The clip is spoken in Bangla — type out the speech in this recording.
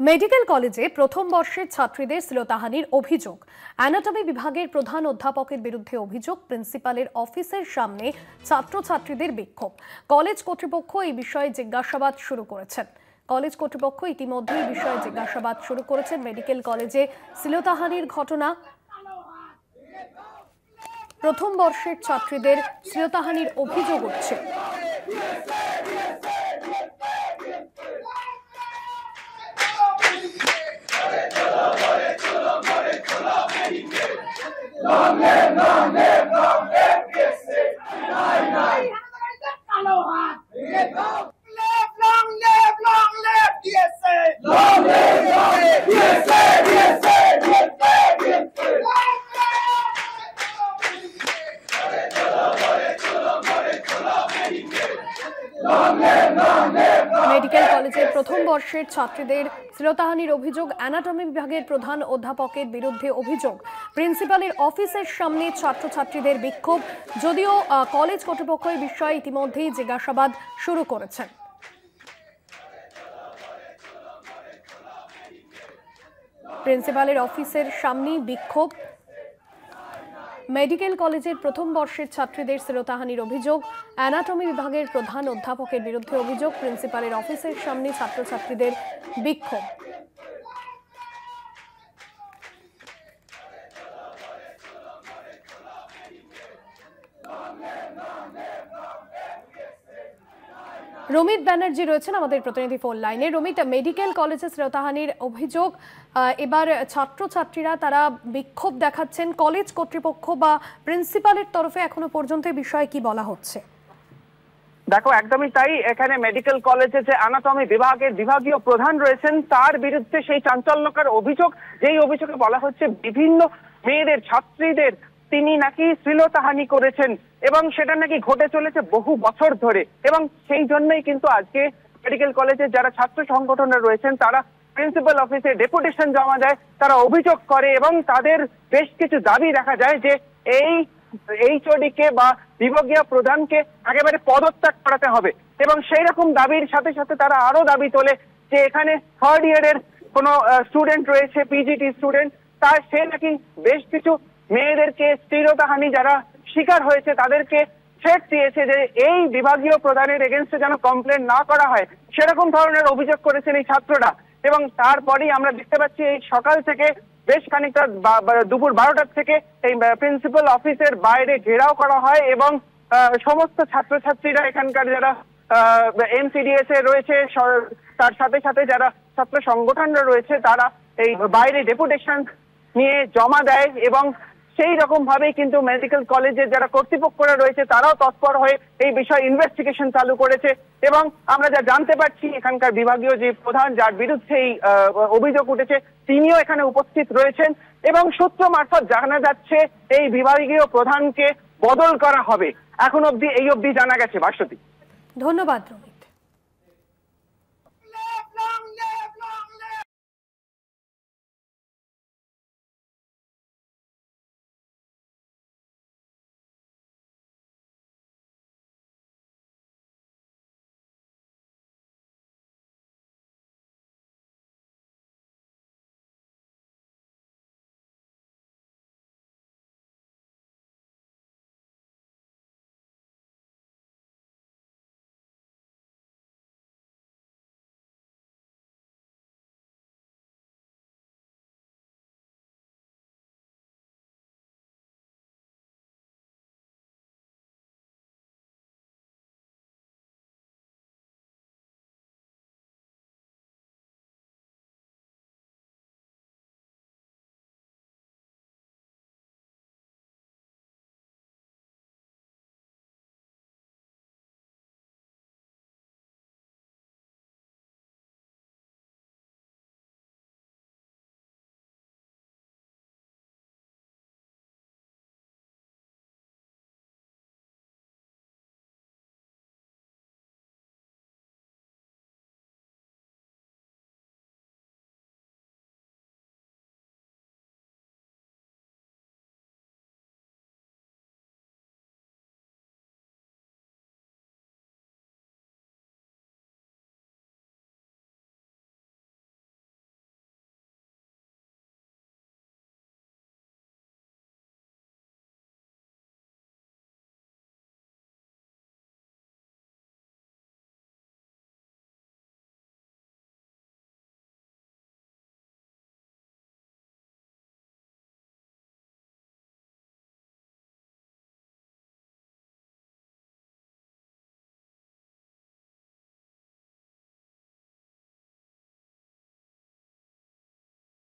মেডিকেল কলেজে প্রথম বর্ষের ছাত্রীদের শ্লীলতাহানির অভিযোগ। অ্যানাটমি বিভাগের প্রধান অধ্যাপকের বিরুদ্ধে অভিযোগ। প্রিন্সিপালের অফিসের সামনে ছাত্রছাত্রীদের বিক্ষোভ। কলেজ কর্তৃপক্ষ এই বিষয়ে জিজ্ঞাসাবাদ শুরু করেছেন। কলেজ কর্তৃপক্ষ ইতিমধ্যে এই বিষয়ে জিজ্ঞাসাবাদ শুরু করেছেন। মেডিকেল কলেজে শ্লীলতাহানির ঘটনা, প্রথম বর্ষের ছাত্রীদের শ্লীলতাহানির অভিযোগ উঠছে। মেডিকেল কলেজের প্রথম বর্ষের ছাত্রীদের শ্লীলতাহানির অভিযোগ। অ্যানাটমি বিভাগের প্রধান অধ্যাপকের বিরুদ্ধে অভিযোগ। প্রিন্সিপালের অফিসের সামনে ছাত্রছাত্রীদের বিক্ষোভ। যদিও কলেজ কর্তৃপক্ষ এই বিষয়ে ইতিমধ্যেই জিজ্ঞাসাবাদ শুরু করেছেন। প্রিন্সিপালের অফিসের সামনে বিক্ষোভ। মেডিকেল কলেজের প্রথম বর্ষের ছাত্রীদের শ্লীলতাহানির অভিযোগ। অ্যানাটমি বিভাগের প্রধান অধ্যাপকের বিরুদ্ধে অভিযোগ। প্রিন্সিপালের অফিসের সামনে ছাত্রছাত্রীদের বিক্ষোভ। রমিত ব্যানার্জি রয়েছেন আমাদের প্রতিনিধি ফোন লাইনে। রমিত, মেডিকেল কলেজে শ্লীলতাহানির অভিযোগ, এবার ছাত্রছাত্রীরা তারা বিক্ষোভ দেখাচ্ছেন। কলেজ কর্তৃপক্ষ বা প্রিন্সিপালের তরফে এখনো পর্যন্ত এই বিষয়ে কি বলা হচ্ছে? দেখো, একদমই তাই। এখানে মেডিকেল কলেজে যে অ্যানাটমি বিভাগের বিভাগীয় প্রধান রয়েছেন তার বিরুদ্ধে সেই চাঞ্চল্যকর অভিযোগ, যেই অভিযোগে বলা হচ্ছে বিভিন্ন মেয়েদের, ছাত্রীদের তিনি নাকি শ্লীলতাহানি করেছেন এবং সেটা নাকি ঘটে চলেছে বহু বছর ধরে। এবং সেই জন্যই কিন্তু আজকে মেডিকেল কলেজের যারা ছাত্র সংগঠনরা রয়েছেন তারা প্রিন্সিপাল অফিসে ডেপুটেশন জমা দেয়, তারা অভিযোগ করে এবং তাদের বেশ কিছু দাবি দেখা যায় যে এই এইচওডি কে বা বিভাগীয় প্রধানকে একেবারে পদত্যাগ করাতে হবে। এবং সেই রকম দাবির সাথে সাথে তারা আরো দাবি তোলে যে এখানে থার্ড ইয়ারের কোন স্টুডেন্ট রয়েছে, পিজিটি স্টুডেন্ট, তার সে নাকি বেশ কিছু মেয়েদেরকে শ্লীলতাহানি যারা শিকার হয়েছে তাদেরকে থ্রেট দিয়েছে যে এই বিভাগীয় প্রধানের এগেনস্টে যেন কমপ্লেন না করা হয়, সেরকম ধরনের অভিযোগ করেছেন এই ছাত্ররা। এবং তারপরেই আমরা দেখতে পাচ্ছি এই সকাল থেকে বেশ খানিকটা দুপুর 12টার থেকে এই প্রিন্সিপাল অফিসের বাইরে ঘেরাও করা হয় এবং সমস্ত ছাত্রছাত্রীরা এখানকার যারা এমসিডিএস এ রয়েছে তার সাথে সাথে যারা ছাত্র সংগঠনরা রয়েছে তারা এই বাইরে ডেপুটেশন নিয়ে জমা দেয়। এবং সেই রকম ভাবেই কিন্তু মেডিকেল কলেজের যারা কর্তৃপক্ষরা রয়েছে তারাও তৎপর হয়ে এই বিষয়ে ইনভেস্টিগেশন চালু করেছে। এবং আমরা যা জানতে পারছি এখানকার বিভাগীয় যে প্রধান যার বিরুদ্ধে এই অভিযোগ উঠেছে তিনিও এখানে উপস্থিত রয়েছেন এবং সূত্র মারফত জানা যাচ্ছে এই বিভাগীয় প্রধানকে বদল করা হবে। এখন অবধি এই অবধি জানা গেছে। ভাস্বতী, ধন্যবাদ।